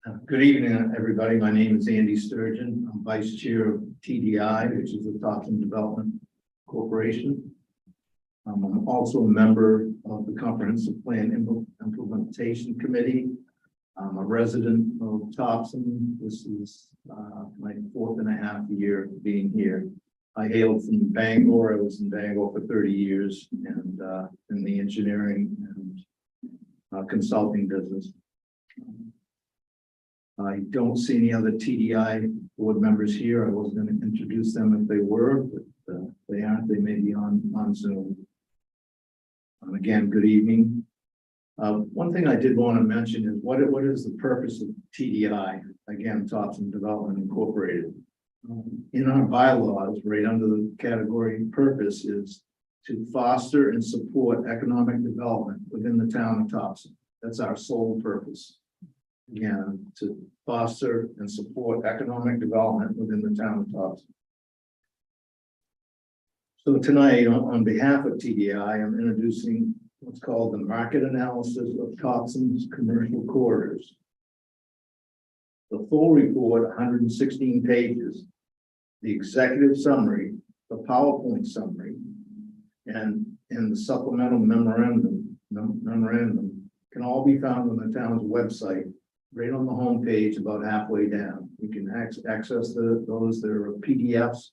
Good evening, everybody. My name is Andy Sturgeon. I'm Vice Chair of TDI, which is the Topsham Development Corporation. I'm also a member of the Comprehensive Plan Implementation Committee. I'm a resident of Topsham. This is my 4.5 year being here. I hail from Bangor. I was in Bangor for 30 years and in the engineering and consulting business. I don't see any other TDI board members here. I was going to introduce them if they were, but they aren't. They may be on Zoom. Again, good evening. One thing I did want to mention is what is the purpose of TDI? Again, Topsham Development Incorporated. In our bylaws, right under the category purpose is to foster and support economic development within the town of Topsham. That's our sole purpose. Again, to foster and support economic development within the town of Topsham. So tonight, on behalf of TDI, I'm introducing what's called the market analysis of Topsham's commercial corridors. The full report, 116 pages, the executive summary, the PowerPoint summary, and the supplemental memorandum can all be found on the town's website, right on the home page, about halfway down. You can access those. There are PDFs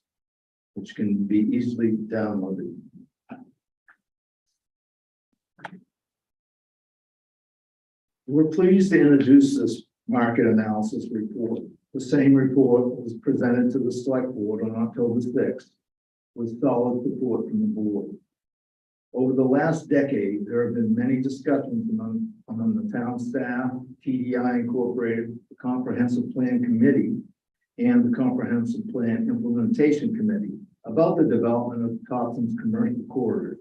which can be easily downloaded. We're pleased to introduce this market analysis report. The same report was presented to the select board on October 6th with solid support from the board. Over the last decade, there have been many discussions among the town staff, TDI Incorporated, the Comprehensive Plan Committee, and the Comprehensive Plan Implementation Committee about the development of Topsham's commercial corridors.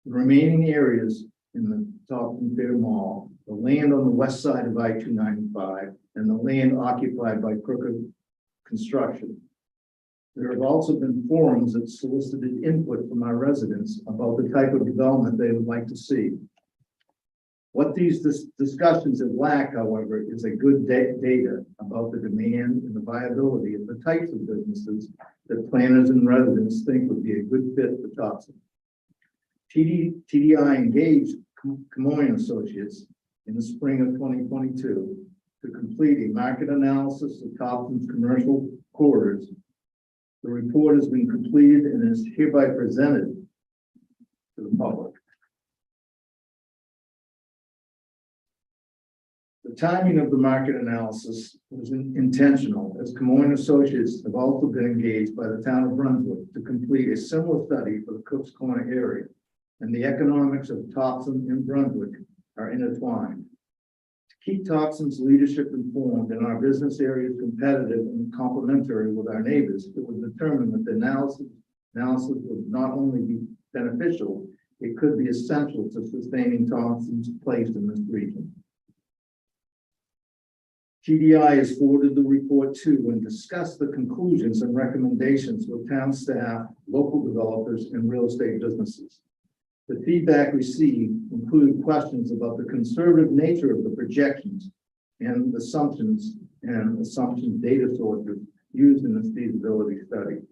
The remaining areas in the Topsham Fair Mall, the land on the west side of I-295, and the land occupied by Crooked Construction. There have also been forums that solicited input from our residents about the type of development they would like to see. What these discussions have lacked, however, is a good data about the demand and the viability of the types of businesses that planners and residents think would be a good fit for Topsham. TDI engaged Camoin Associates in the spring of 2022 to complete a market analysis of Topsham's commercial corridors. The report has been completed and is hereby presented to the public. The timing of the market analysis was intentional, as Camoin Associates have also been engaged by the town of Brunswick to complete a similar study for the Cook's Corner area, and the economics of Topsham and Brunswick are intertwined. To keep Topsham's leadership informed and our business areas competitive and complementary with our neighbors, it was determined that the analysis would not only be beneficial, it could be essential to sustaining Topsham's place in this region. TDI has forwarded the report to and discussed the conclusions and recommendations with town staff, local developers, and real estate businesses. The feedback received included questions about the conservative nature of the projections and assumption data sources used in this feasibility study.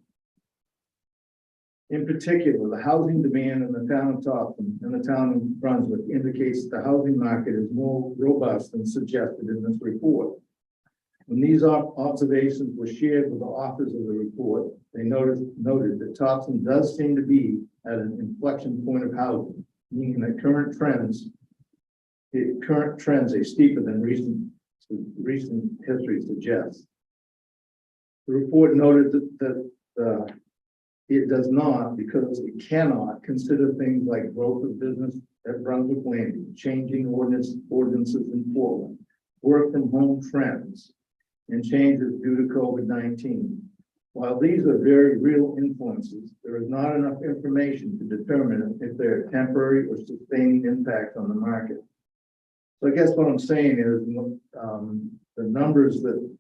In particular, the housing demand in the town of Topsham and the town of Brunswick indicates that the housing market is more robust than suggested in this report. When these observations were shared with the authors of the report, they noted that Topsham does seem to be at an inflection point of housing, meaning that current trends are steeper than recent history suggests. The report noted that it does not, because it cannot, consider things like growth of business at Brunswick Landing, changing ordinances in Portland, work from home trends, and changes due to COVID-19. While these are very real influences, there is not enough information to determine if they are temporary or sustaining impacts on the market. So I guess what I'm saying is the numbers that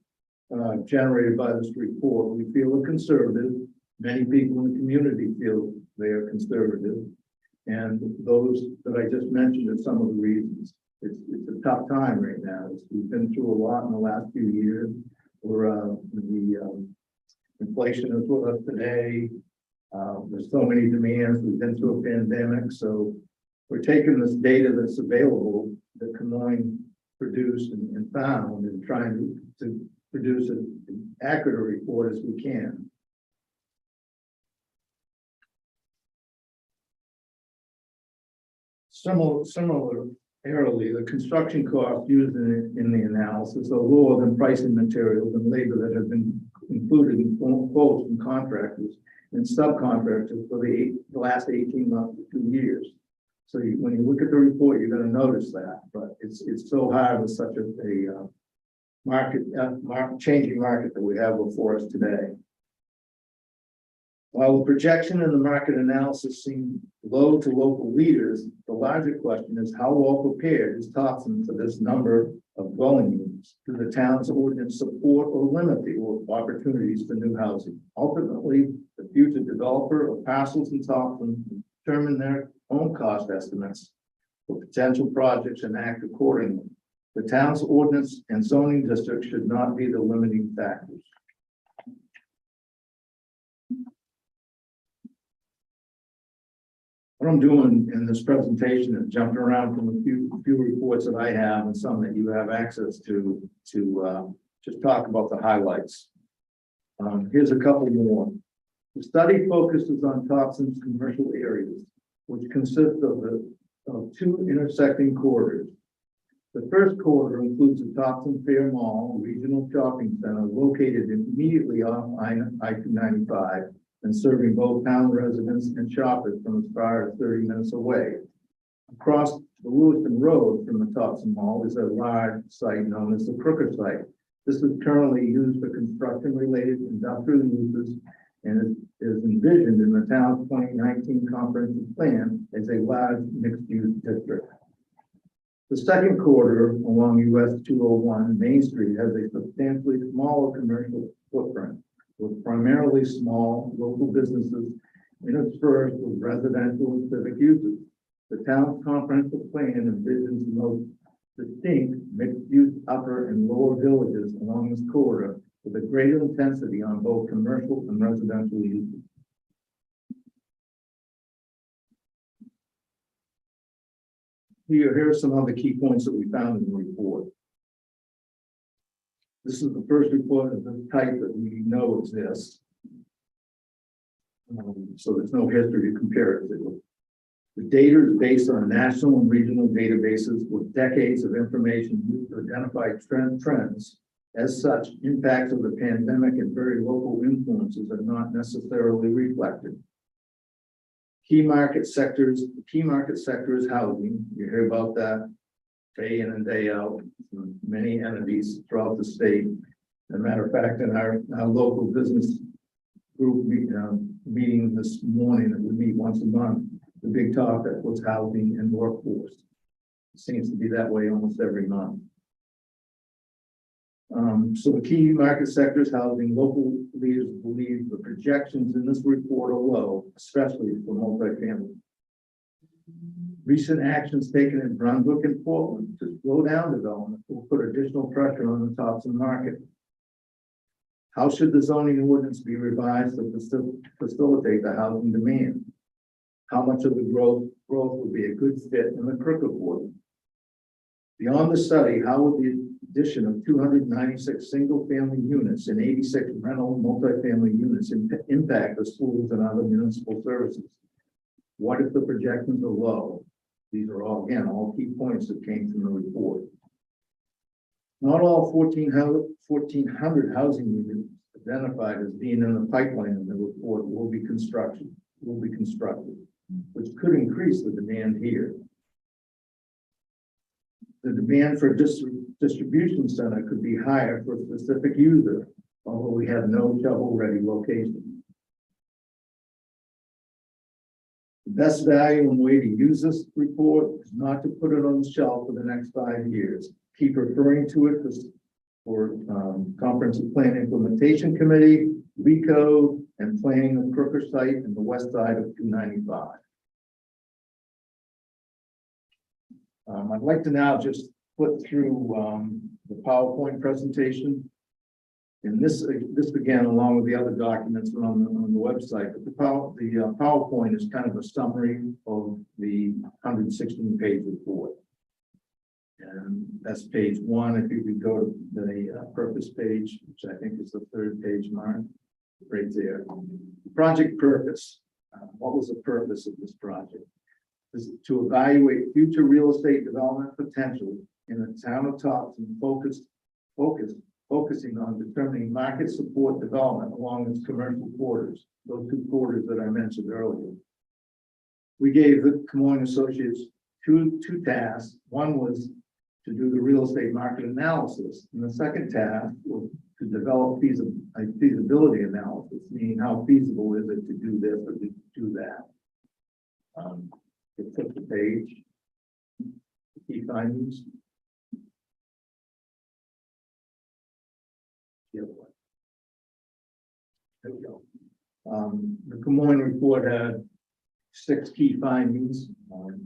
generated by this report, we feel are conservative. Many people in the community feel they are conservative. And those that I just mentioned are some of the reasons. it's a tough time right now. We've been through a lot in the last few years. The inflation is with us today. There's so many demands. We've been through a pandemic, so we're taking this data that's available that Moine produced and found, and trying to produce an accurate report as we can. Similarly, the construction costs used in the analysis are lower than pricing materials and labor that have been included in quotes from contractors and subcontractors for the last 18 months to 2 years. So when you look at the report, you're going to notice that, but it's so hard with such a changing market that we have before us today. While the projection and the market analysis seem low to local leaders, the larger question is how well prepared is Topsham for this number of dwelling units? Do the town's ordinance support or limit the opportunities for new housing? Ultimately, the future developer of parcels in Topsham determine their own cost estimates for potential projects and act accordingly. The town's ordinance and zoning district should not be the limiting factors. What I'm doing in this presentation is jumping around from a few reports that I have and some that you have access to just talk about the highlights. Here's a couple more. The study focuses on Topsham's commercial areas, which consist of 2 intersecting corridors. The first corridor includes the Topsham Fair Mall, regional shopping center located immediately off I-295 and serving both town residents and shoppers from as far as 30 minutes away. Across the Lewiston Road from the Topsham Mall is a large site known as the Crooker site. This is currently used for construction-related industrial uses and is envisioned in the town's 2019 comprehensive plan as a large mixed-use district. The second corridor along US 201 Main Street has a substantially smaller commercial footprint, with primarily small local businesses interspersed with residential and civic uses. The town's comprehensive plan envisions the most distinct mixed-use upper and lower villages along this corridor with a greater intensity on both commercial and residential uses. Here are some other key points that we found in the report. This is the first report of the type that we know exists. So there's no history to compare it to. The data is based on national and regional databases with decades of information used to identify trends. As such, impacts of the pandemic and very local influences are not necessarily reflected. Key market sectors is housing. You hear about that day in and day out from many entities throughout the state. As a matter of fact, in our local business group meeting this morning that we meet once a month, the big topic was housing and workforce. It seems to be that way almost every month. So the key market sectors, housing, local leaders believe the projections in this report are low, especially for multifamily. Recent actions taken in Brunswick and Portland to slow down development will put additional pressure on the Topsham market. How should the zoning ordinance be revised to facilitate the housing demand? How much of the growth would be a good fit in the Crooker Quarter? Beyond the study, how would the addition of 296 single-family units and 86 rental multifamily units impact the schools and other municipal services? What if the projections are low? These are all key points that came from the report. Not all 1,400 housing units identified as being in the pipeline in the report will be constructed, which could increase the demand here. The demand for a distribution center could be higher for a specific user, although we have no shovel-ready location. The best value and way to use this report is not to put it on the shelf for the next 5 years. Keep referring to it for Comprehensive Plan Implementation Committee, recode, and planning the Crooker site and the west side of 295. I'd like to now just flip through the PowerPoint presentation. And this again, along with the other documents on the website, but the PowerPoint is kind of a summary of the 116-page report. And that's page 1. If you could go to the purpose page, which I think is the 3rd page, Mark, right there. Project purpose. What was the purpose of this project? This is to evaluate future real estate development potential in the town of Topsham, focusing on determining market support development along its commercial corridors, those 2 corridors that I mentioned earlier. We gave the Camoin Associates two tasks. One was to do the real estate market analysis, and the second task was to develop a feasibility analysis, meaning how feasible is it to do this or to do that. It took the page, key findings. The other one. There we go. The Camoin report had 6 key findings.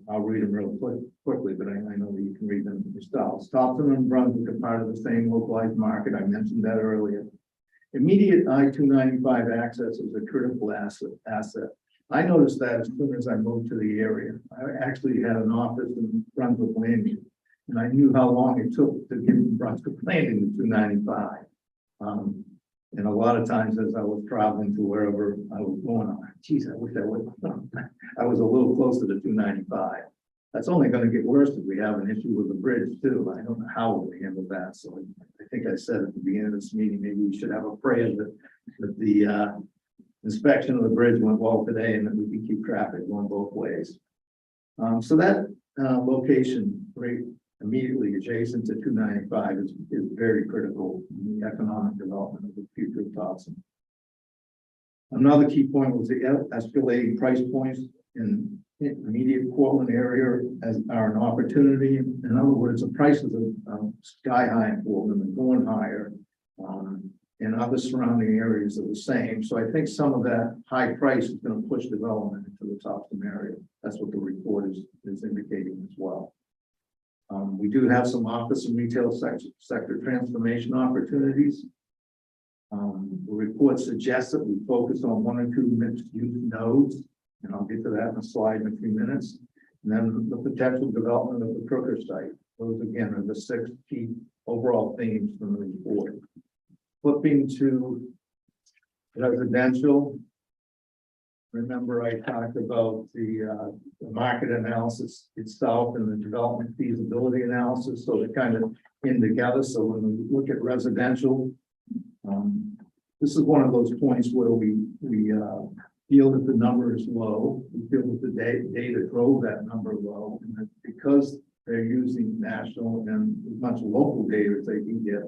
I'll read them real quickly, but I know that you can read them yourselves. Topsham and Brunswick are part of the same localized market. I mentioned that earlier. Immediate I-295 access is a critical asset. I noticed that as soon as I moved to the area. I actually had an office in Brunswick Landing, and I knew how long it took to get from Brunswick Landing to 295. And a lot of times as I was traveling to wherever I was going, geez, I wish I would. I was a little closer to 295. That's only going to get worse if we have an issue with the bridge too. I don't know how we'll handle that. So I think I said at the beginning of this meeting, maybe we should have a prayer that the inspection of the bridge went well today and that we can keep traffic going both ways. So that location right immediately adjacent to 295 is very critical in the economic development of the future of Topsham. Another key point was the escalating price points in immediate Portland area are an opportunity. In other words, the prices are sky high in Portland and going higher. And other surrounding areas are the same. So I think some of that high price is going to push development into the Topsham area. That's what the report is indicating as well. We do have some office and retail sector transformation opportunities. The report suggests that we focus on 1 or 2 mixed-use nodes, and I'll get to that in a slide in a few minutes. And then the potential development of the Crooker site. Those again are the 6 key overall themes from the report. Flipping to residential. Remember, I talked about the market analysis itself and the development feasibility analysis, so they're kind of in together. So when we look at residential, this is one of those points where we feel that the number is low. We feel that the data drove that number low, and that because they're using national and as much local data as they can get.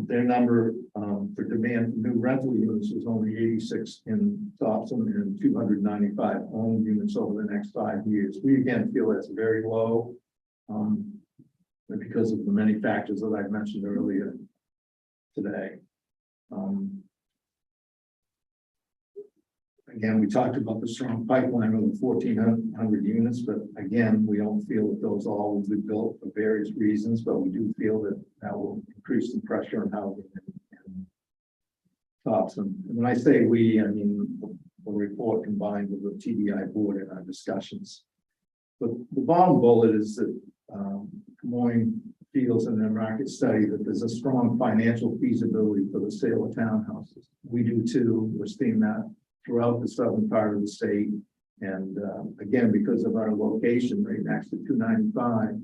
Their number for demand for new rental units was only 86 in Topsham and 295 owned units over the next 5 years. We again feel that's very low because of the many factors that I've mentioned earlier today. Again, we talked about the strong pipeline of the 1,400 units, but again, we don't feel that those all will be built for various reasons, but we do feel that that will increase the pressure on housing in Topsham. And when I say we, I mean the report combined with the TDI board in our discussions. But the bottom bullet is that Camoin feels in their market study that there's a strong financial feasibility for the sale of townhouses. We do too. We're seeing that throughout the southern part of the state. And again, because of our location right next to 295,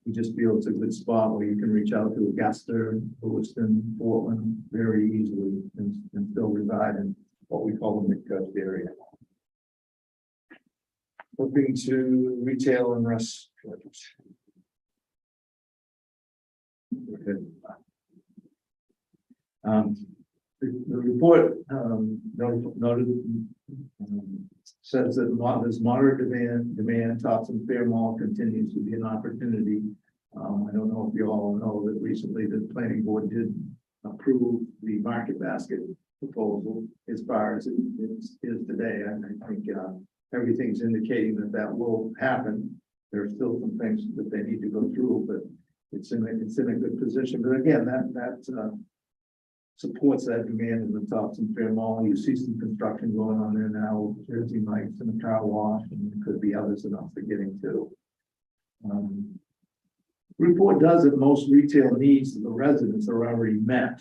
we just feel it's a good spot where you can reach out to Augusta, Lewiston, Portland very easily and still reside in what we call the mid-coast area. Looking to retail and restaurants. The report says that there's moderate demand. Topsham Fair Mall continues to be an opportunity. I don't know if you all know that recently the planning board did approve the market basket proposal as far as it is today. And I think everything's indicating that that will happen. There are still some things that they need to go through, but it's in a good position. But again, that supports that demand in the Topsham Fair Mall. You see some construction going on there now, Jersey Mike's and the car wash, and there could be others that I'm forgetting too. Report does that most retail needs of the residents are already met,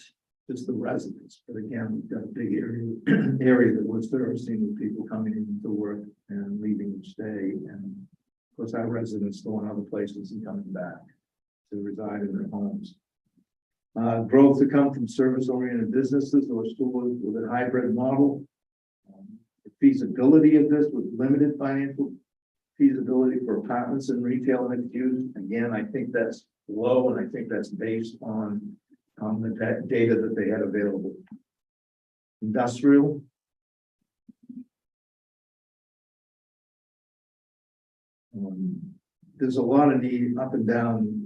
just the residents. But again, we've got a big area that we're servicing with people coming in to work and leaving each day. And of course, our residents going other places and coming back to reside in their homes. Growth to come from service-oriented businesses or stores with a hybrid model. The feasibility of this with limited financial feasibility for apartments and retail mixed use. Again, I think that's low, and I think that's based on the data that they had available. Industrial. There's a lot of need up and down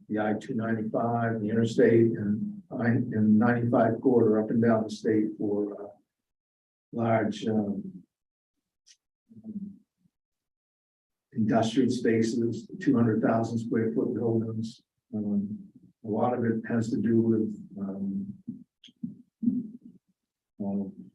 the I-295, the interstate, and 95 corridor up and down the state for large industrial spaces, 200,000 square foot buildings. A lot of it has to do with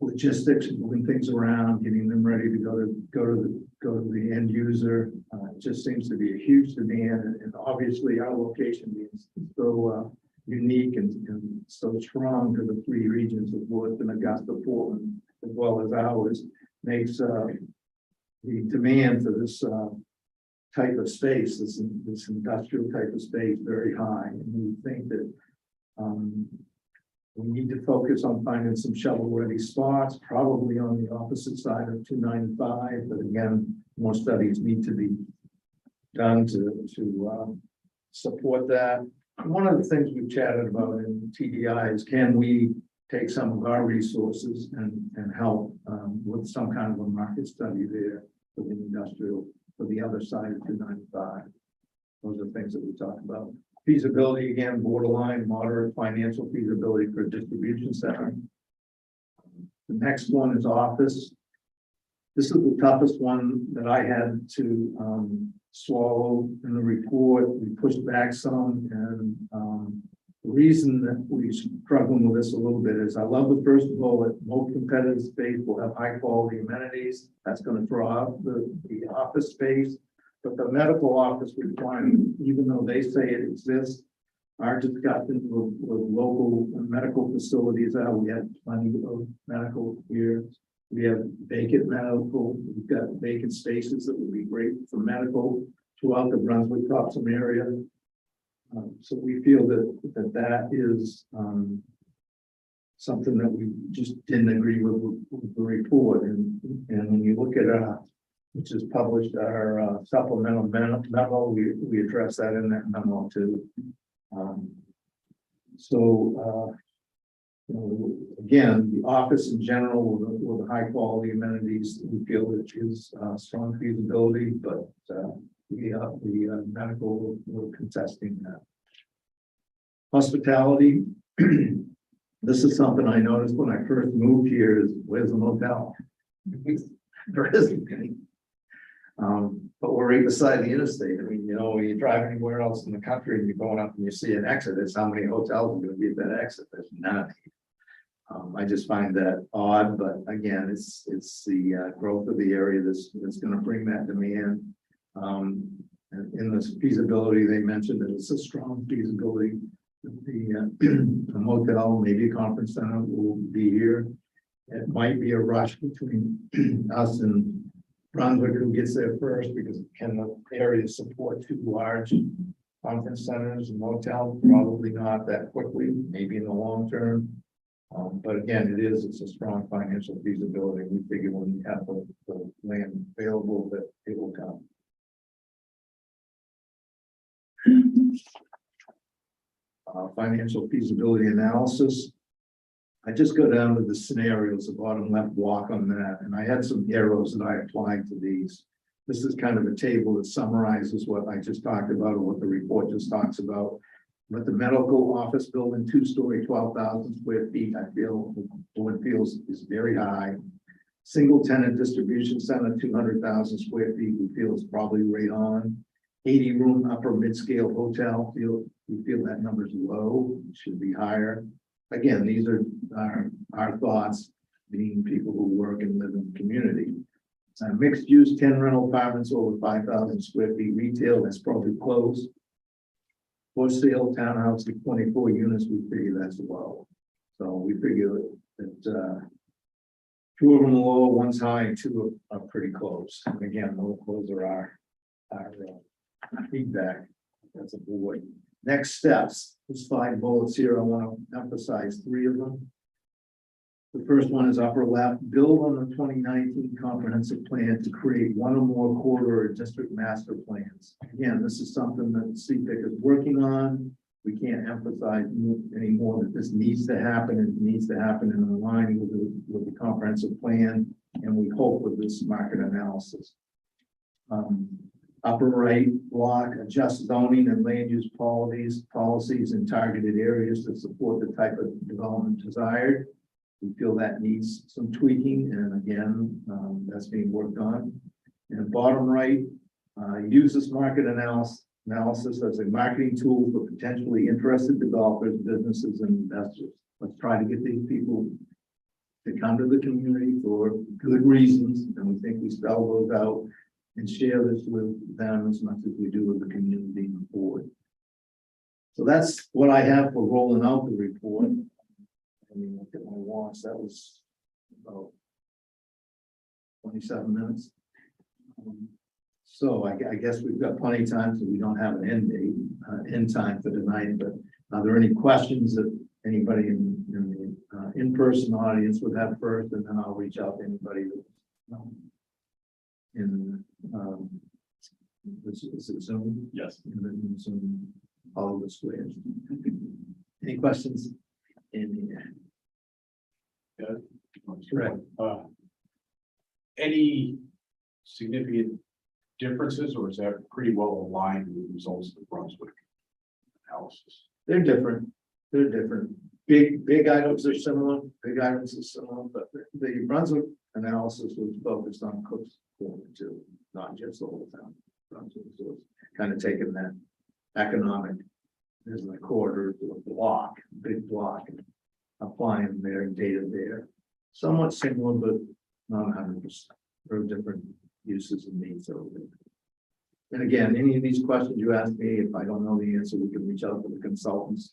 logistics, moving things around, getting them ready to go to the end user. It just seems to be a huge demand, and obviously our location is so unique and so strong to the three regions of Woodson, Augusta, Portland, as well as ours, makes the demand for this type of space, this industrial type of space, very high. And we think that we need to focus on finding some shovel-ready spots, probably on the opposite side of 295. But again, more studies need to be done to support that. And one of the things we've chatted about in TDI is, can we take some of our resources and help with some kind of a market study there for the industrial, for the other side of 295. Those are things that we talk about. Feasibility, again, borderline, moderate financial feasibility for a distribution center. The next one is office. This is the toughest one that I had to swallow in the report. We pushed back some, and the reason that we're struggling with this a little bit is I love the first bullet. Most competitive space will have high quality amenities. That's going to draw out the office space. But the medical office requirement, even though they say it exists, our discussions with local medical facilities are, we have plenty of medical here. We have vacant medical. We've got vacant spaces that would be great for medical throughout the Brunswick Topsham area. So we feel that is something that we just didn't agree with the report. And when you look at which is published, our supplemental memo, we address that in that memo too. Again, the office in general with high quality amenities, we feel it is strong feasibility, but the medical, we're contesting that. Hospitality. This is something I noticed when I first moved here, is where's the motel? There isn't any. But we're right beside the interstate. I mean, when you drive anywhere else in the country and you're going up and you see an exit, there's how many hotels are going to be at that exit? There's none. I just find that odd, but again, it's the growth of the area that's going to bring that demand. In this feasibility, they mentioned that it's a strong feasibility. The motel, maybe a conference center will be here. It might be a rush between us and Brunswick, who gets there first, because can the area support two large conference centers and motel? Probably not that quickly, maybe in the long term. But again, it's a strong financial feasibility. We figure when we have the land available that it will come. Financial feasibility analysis. I just go down to the scenarios, the bottom left block on that, and I had some arrows that I applied to these. This is kind of a table that summarizes what I just talked about, or what the report just talks about. But the medical office building, 2-story, 12,000 square feet, I feel the board feels is very high. Single tenant distribution center, 200,000 square feet, we feel is probably right on. 80 room upper mid-scale hotel, we feel that number's low, it should be higher. Again, these are our thoughts, being people who work and live in the community. Mixed use, 10 rental apartments over 5,000 square feet, retail, that's probably close. For sale townhouse with 24 units, we figure that's low. So we figure that two of them are low, one's high, and two are pretty close. And again, those are our feedback as a board. Next steps, there's 5 bullets here. I want to emphasize 3 of them. The first one is upper left, build on the 2019 comprehensive plan to create one or more corridor district master plans. Again, this is something that CPIC is working on. We can't emphasize anymore that this needs to happen. It needs to happen in line with the comprehensive plan, and we hope with this market analysis. Upper right block, adjust zoning and land use policies in targeted areas to support the type of development desired. We feel that needs some tweaking, and again, that's being worked on. And bottom right, use this market analysis as a marketing tool for potentially interested developers, businesses, and investors. Let's try to get these people to come to the community for good reasons, and we think we spell those out and share this with them as much as we do with the community and the board. So that's what I have for rolling out the report. I mean, look at my watch, that was about 27 minutes. So I guess we've got plenty of time, so we don't have an end date, end time for tonight, but are there any questions that anybody in the in-person audience would have first, and then I'll reach out to anybody that, in is it Zoom? Yes. In Zoom, Hollywood Squares. Any questions? Yeah. Right. Any significant differences, or is that pretty well aligned with the results of the Brunswick analysis? They're different. They're different. Big items are similar. Big items are similar, but the Brunswick analysis was focused on Cook's Corner too, not just the whole town. Brunswick, so it's kind of taking that economic, there's a quarter to a block, big block, and applying their data there. Somewhat similar, but not 100%. There are different uses and needs over there. And again, any of these questions you ask me, if I don't know the answer, we can reach out to the consultants.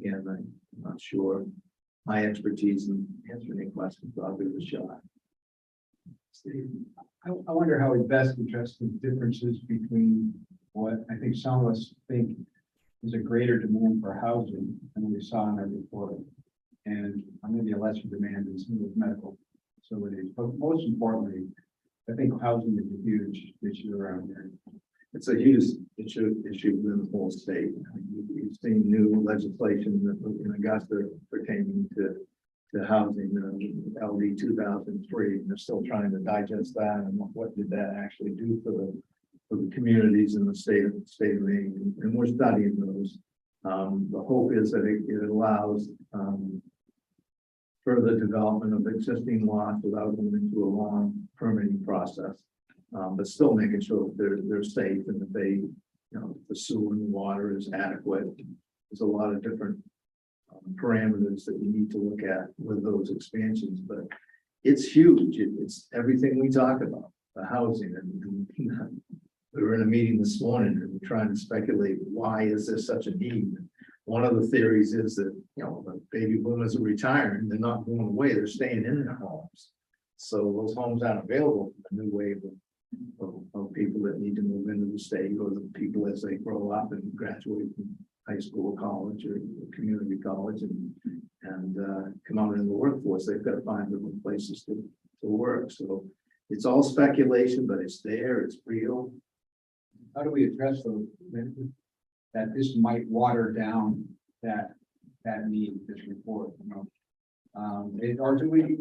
Again, I'm not sure my expertise in answering any questions, but I'll give it a shot. Steve, I wonder how we best address the differences between what I think some of us think is a greater demand for housing than we saw in our report, and maybe a lesser demand in some of those medical facilities. But most importantly, I think housing is a huge issue around here. It's a huge issue in the whole state. We've seen new legislation in Augusta pertaining to housing, LD 2003, and they're still trying to digest that and what did that actually do for the communities in the state of Maine, and we're studying those. The hope is that it allows further development of existing lots without going into a long permitting process, but still making sure that they're safe and that they, the sewer and water is adequate. There's a lot of different parameters that you need to look at with those expansions, but it's huge. It's everything we talk about, the housing, and we were in a meeting this morning and we're trying to speculate why is there such a need. One of the theories is that the baby boomers are retiring, they're not going away, they're staying in their homes, so those homes aren't available for the new wave of people that need to move into the state, or the people as they grow up and graduate from high school, college, or community college, and come out into the workforce. They've got to find different places to work. So it's all speculation, but it's there, it's real. How do we address those, that this might water down that need, this report, or do we,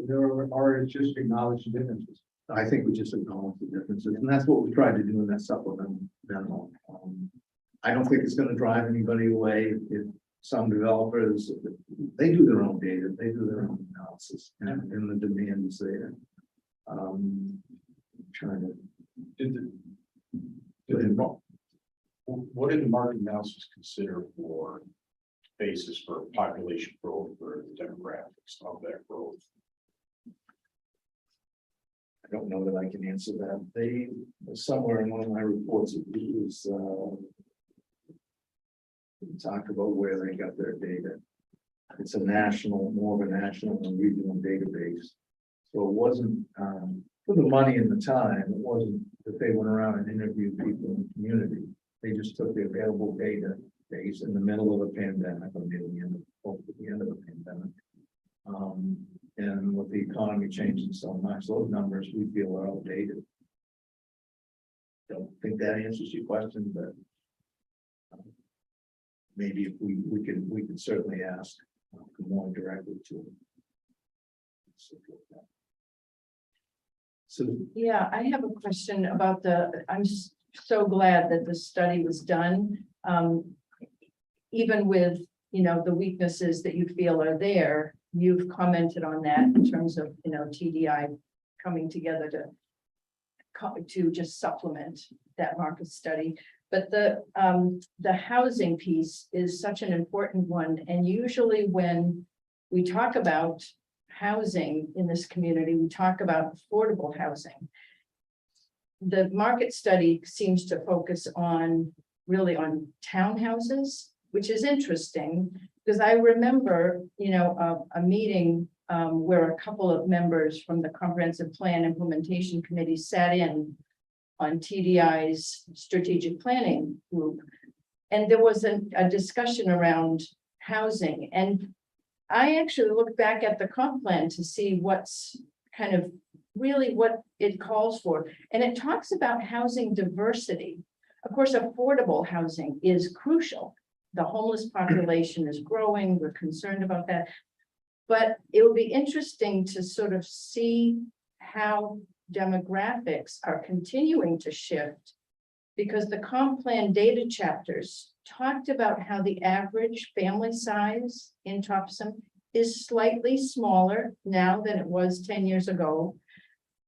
or it's just acknowledge the differences? I think we just acknowledge the differences, and that's what we tried to do in that supplemental memo. I don't think it's going to drive anybody away. If some developers, they do their own data, they do their own analysis, and the demand is there. Trying to, What did the market analysis consider for basis for population growth or the demographics of that growth? I don't know that I can answer that. They, somewhere in one of my reports, it was, talk about where they got their data. It's a national, more of a national and regional database. So it wasn't, for the money and the time, it wasn't that they went around and interviewed people in the community. They just took the available data base in the middle of a pandemic, or near the end of the pandemic. And with the economy changing so much, those numbers we feel are outdated. Don't think that answers your question, but maybe if we could certainly ask more directly to them. So Yeah, I have a question about so glad that the study was done. Even with, the weaknesses that you feel are there, you've commented on that in terms of, TDI coming together to just supplement that market study. But the housing piece is such an important one. And usually when we talk about housing in this community, we talk about affordable housing. The market study seems to focus really on townhouses, which is interesting because I remember, a meeting where a couple of members from the Comprehensive Plan Implementation Committee sat in on TDI's strategic planning group. And there was a discussion around housing. And I actually looked back at the comp plan to see what's kind of really what it calls for. And it talks about housing diversity. Of course, affordable housing is crucial. The homeless population is growing. We're concerned about that. But it would be interesting to sort of see how demographics are continuing to shift, because the comp plan data chapters talked about how the average family size in Topsham is slightly smaller now than it was 10 years ago.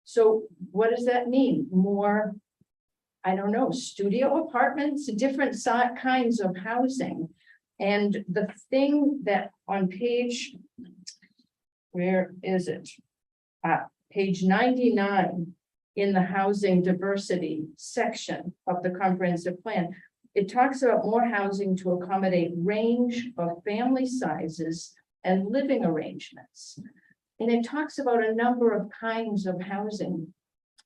So what does that mean? More, I don't know, studio apartments, different kinds of housing. And the thing that on page, where is it? Page 99 in the housing diversity section of the comprehensive plan, it talks about more housing to accommodate range of family sizes and living arrangements. And it talks about a number of kinds of housing.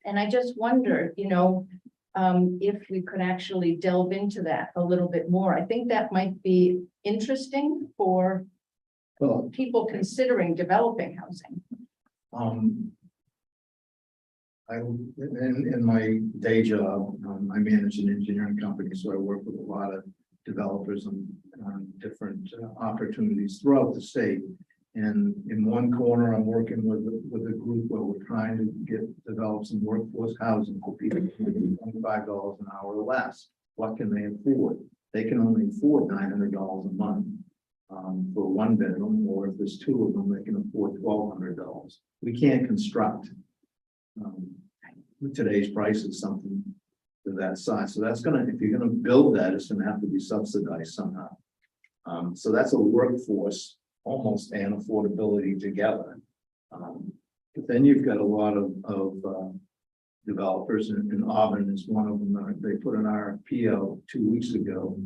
And I just wonder, if we could actually delve into that a little bit more. I think that might be interesting for people considering developing housing. In my day job, I manage an engineering company, so I work with a lot of developers on different opportunities throughout the state. And in one corner, I'm working with a group where we're trying to develop some workforce housing for people making $25 an hour or less. What can they afford? They can only afford $900 a month for one bedroom, or if there's two of them, they can afford $1,200. We can't construct with today's prices something to that size. So that's if you're gonna build that, it's gonna have to be subsidized somehow. So that's a workforce almost and affordability together. But then you've got a lot of developers, and Auburn is one of them. They put an RFP out 2 weeks ago.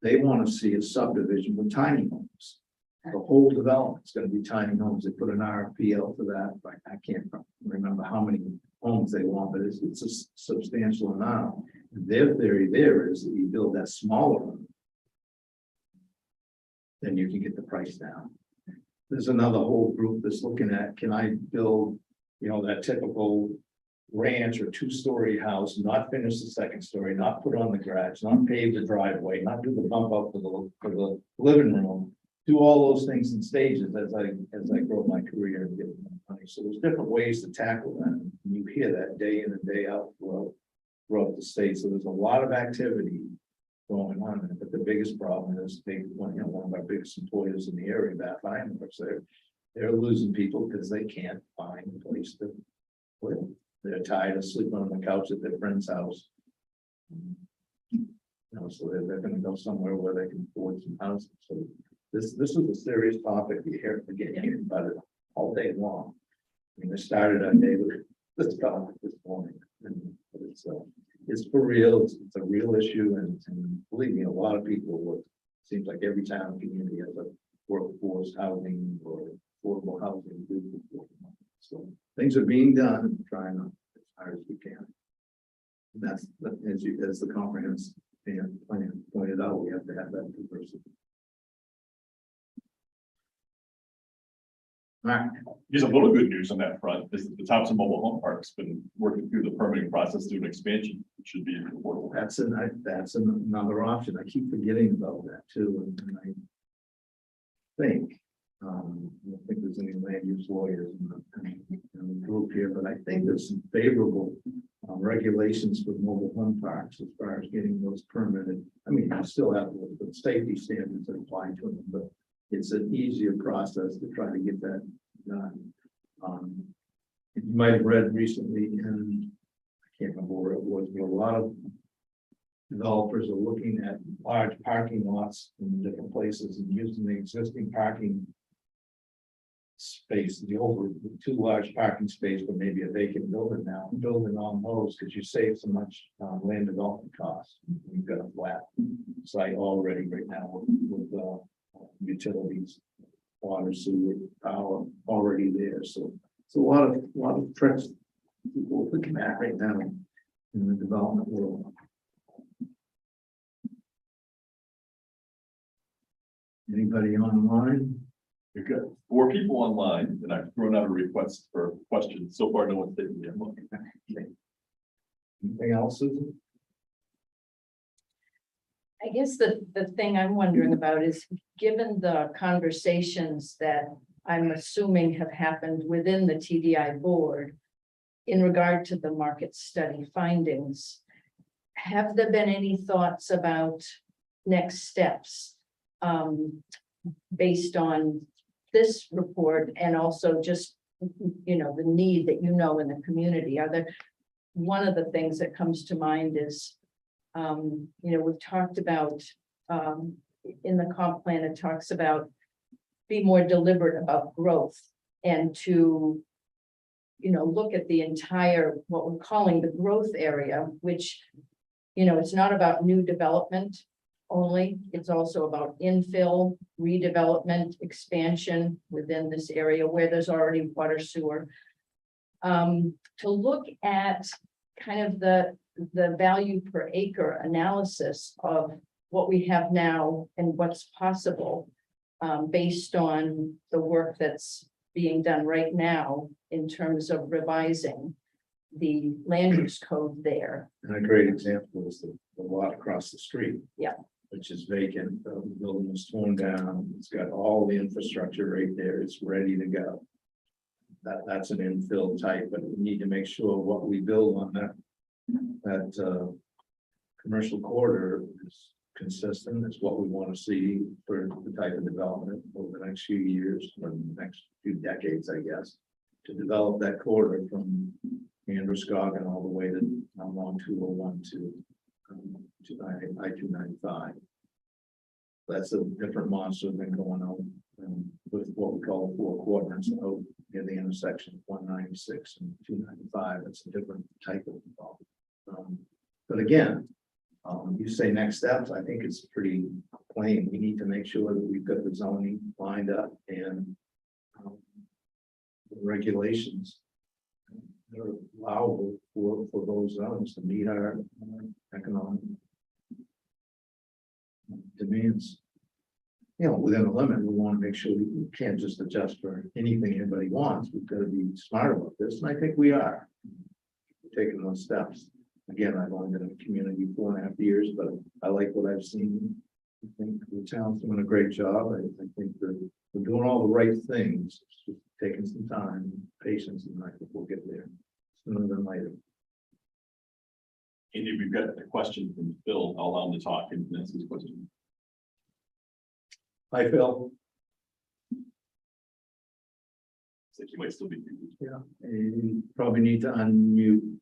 They want to see a subdivision with tiny homes. The whole development's going to be tiny homes. They put an RFP out for that. I can't remember how many homes they want, but it's a substantial amount. Their theory there is that you build that smaller one, then you can get the price down. There's another whole group that's looking at, can I build, that typical ranch or 2-story house, not finish the second story, not put on the garage, not pave the driveway, not do the bump up for the living room, do all those things in stages as I grow my career and get more money. So there's different ways to tackle that. And you hear that day in and day out throughout the state. So there's a lot of activity going on, but the biggest problem is one of our biggest employers in the area, Bath Iron Works, they're losing people because they can't find a place to They're tired of sleeping on the couch at their friend's house. So they're gonna go somewhere where they can afford some housing, so this is a serious topic, you hear, again, hearing about it all day long. I mean, they started our day with this topic this morning, and it's for real, it's a real issue, and believe me, a lot of people work. Seems like every town and community has a workforce housing or affordable housing group. So things are being done, and we're trying as hard as we can. And that's, as the comprehensive plan pointed out, we have to have that diversity. All right. There's a little good news on that front, is that the Topsham Mobile Home Park's been working through the permitting process through an expansion, which should be affordable. That's another option. I keep forgetting about that too, and I think, I don't think there's any land use lawyers in the group here, but I think there's some favorable regulations for mobile home parks as far as getting those permitted. I mean, you still have the safety standards that apply to them, but it's an easier process to try to get that done. You might have read recently, and I can't remember where it was, but a lot of developers are looking at large parking lots in different places and using the existing parking space, the two large parking space, but maybe a vacant building now, building on those, because you save so much land development costs. You've got a flat site already right now with utilities, water, sewer, power already there. So it's a lot of tricks people are looking at right now in the development world. Anybody online? You're good. 4 people online, and I've thrown out a request for questions. So far, no one's taken the look. Anything else, Susan? I guess the thing I'm wondering about is, given the conversations that I'm assuming have happened within the TDI board in regard to the market study findings, have there been any thoughts about next steps based on this report, and also just, the need that in the community? Are there, one of the things that comes to mind is, we've talked about, in the comp plan, it talks about be more deliberate about growth, and to, look at the entire, what we're calling the growth area, which, it's not about new development only, it's also about infill, redevelopment, expansion within this area where there's already water, sewer. To look at kind of the value per acre analysis of what we have now and what's possible, based on the work that's being done right now in terms of revising the land use code there. And a great example is the lot across the street. Yeah. Which is vacant. The building was torn down. It's got all the infrastructure right there. It's ready to go. That's an infill type, but we need to make sure what we build on that commercial corridor is consistent. It's what we want to see for the type of development over the next few years, or the next few decades, I guess, to develop that corridor from Androscoggin all the way to along 201 to I-295. That's a different monster than going on with what we call the 4 quadrants out near the intersection of 196 and 295. It's a different type of development. But again, you say next steps, I think it's pretty plain. We need to make sure that we've got the zoning lined up and the regulations that are allowable for those zones to meet our economic demands. Within a limit, we want to make sure we can't just adjust for anything anybody wants. We've got to be smart about this, and I think we are. We're taking those steps. Again, I've only been in the community 4.5 years, but I like what I've seen. I think the town's doing a great job. I think that we're doing all the right things. It's just taking some time, patience, and I think we'll get there sooner than later. Andy, we've got a question from Phil. I'll allow him to talk and answer his question. Hi, Phil. It's like you might still be. Yeah, you probably need to unmute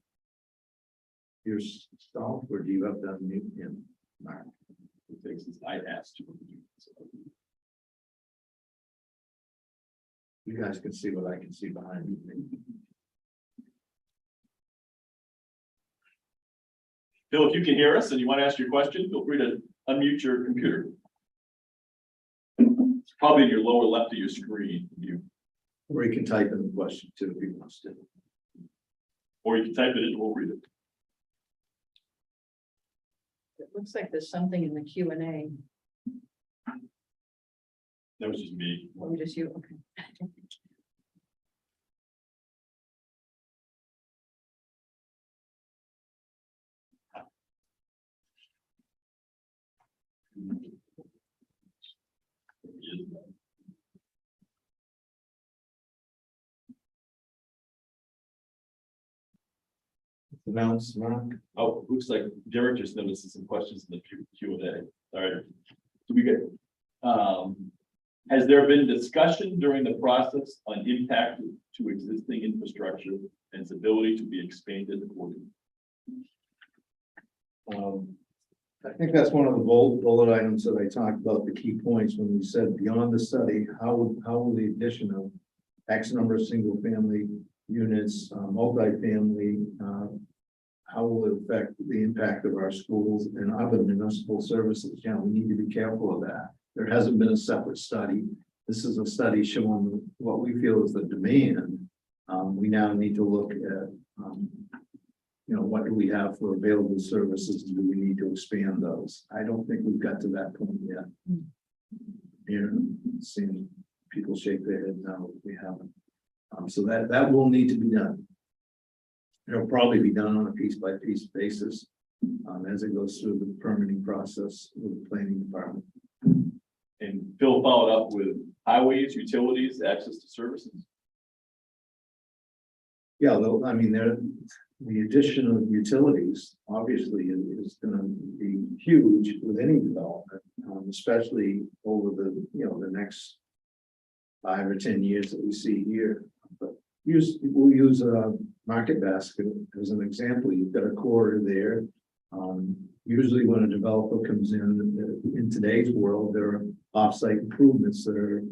yourself, or do you have to unmute him? Mark? The things is I asked you. So, You guys can see what I can see behind me. Phil, if you can hear us and you want to ask your question, feel free to unmute your computer. It's probably in your lower left of your screen. Or you can type in the question too if he wants to. Or you can type it in, we'll read it. It looks like there's something in the Q&A, That was just me. or just you, okay. Announce, Mark. Oh, looks like Derek just noticed some questions in the Q and A. All right. Do we get, has there been discussion during the process on impact to existing infrastructure and its ability to be expanded accordingly? I think that's one of the bullet items that I talked about, the key points when we said beyond the study, how will the addition of X number of single family units, multifamily, how will it affect the impact of our schools and other municipal services? Yeah, we need to be careful of that. There hasn't been a separate study. This is a study showing what we feel is the demand. We now need to look at, what do we have for available services? Do we need to expand those? I don't think we've got to that point yet. Here, seeing people shake their head, no, we haven't. So that will need to be done. It'll probably be done on a piece by piece basis as it goes through the permitting process with the planning department. And Phil followed up with highways, utilities, access to services. Yeah, though, I mean, the addition of utilities obviously is going to be huge with any development, especially over the next 5 or 10 years that we see here. But we'll use a market basket as an example. You've got a corridor there. Usually when a developer comes in today's world, there are offsite improvements that are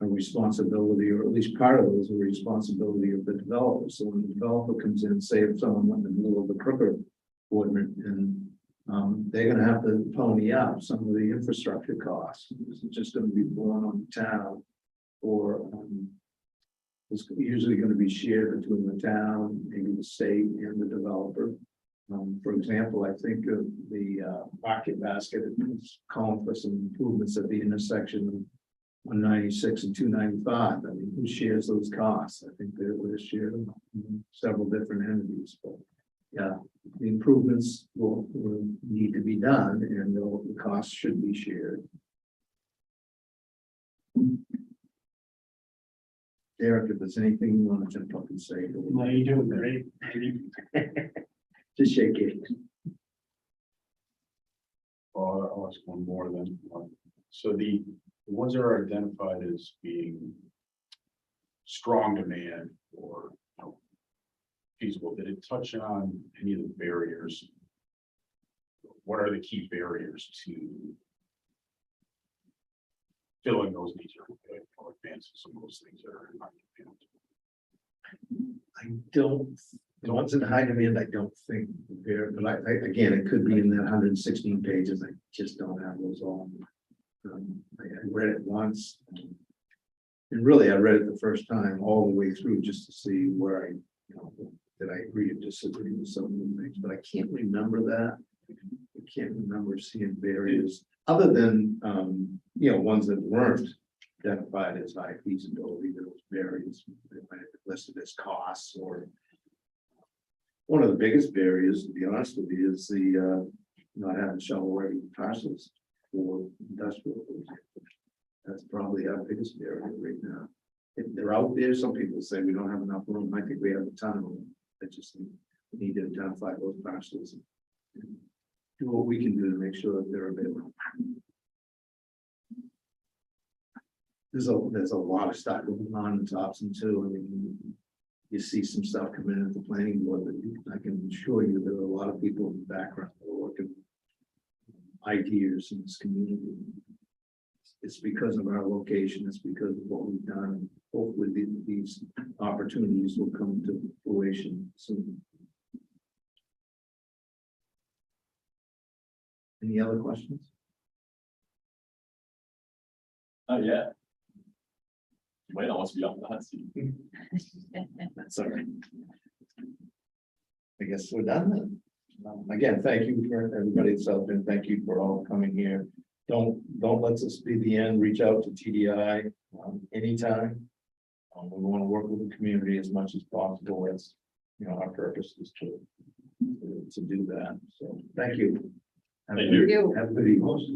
a responsibility, or at least part of those are a responsibility of the developer. So when the developer comes in, say if someone went in the middle of the Crooker ordinance, and they're going to have to pony up some of the infrastructure costs. It's just going to be borne on the town, or it's usually going to be shared between the town, maybe the state and the developer. For example, I think of the market basket is calling for some improvements at the intersection of 196 and 295. I mean, who shares those costs? I think they're shared among several different entities, but yeah, the improvements will need to be done, and the costs should be shared. Eric, if there's anything you want to jump up and say. No, you're doing great. Just shake it. I'll ask one more then. So the ones that are identified as being strong demand or feasible, did it touch on any of the barriers? What are the key barriers to filling those needs or advancing some of those things that are in high demand? I don't, the ones in high demand, I don't think there, but I again, it could be in that 116 pages. I just don't have those all. I read it once, and really I read it the first time all the way through just to see where did I agree or disagree with some of the things, but I can't remember that. I can't remember seeing barriers other than ones that weren't identified as high feasibility. There was barriers that might have been listed as costs, or one of the biggest barriers, to be honest with you, is the not having shovel-ready parcels for industrial. That's probably our biggest barrier right now. If they're out there, some people say we don't have enough room. I think we have a ton of them. I just need to identify those parcels and do what we can do to make sure that they're available. there's a lot of stuff going on in Topsom too. I mean, you see some stuff come in at the planning board, but I can assure you there are a lot of people in the background that are working ideas in this community. It's because of our location, it's because of what we've done. Hopefully these opportunities will come to fruition soon. Any other questions? Oh, yeah. Wait, I want to be off the hot seat. That's all right. I guess we're done then. Again, thank you for everybody that's out there. Thank you for all coming here. Don't let this be the end. Reach out to TDI anytime. We want to work with the community as much as possible. As you know, our purpose is to do that. So thank you. Thank you. Have a good evening.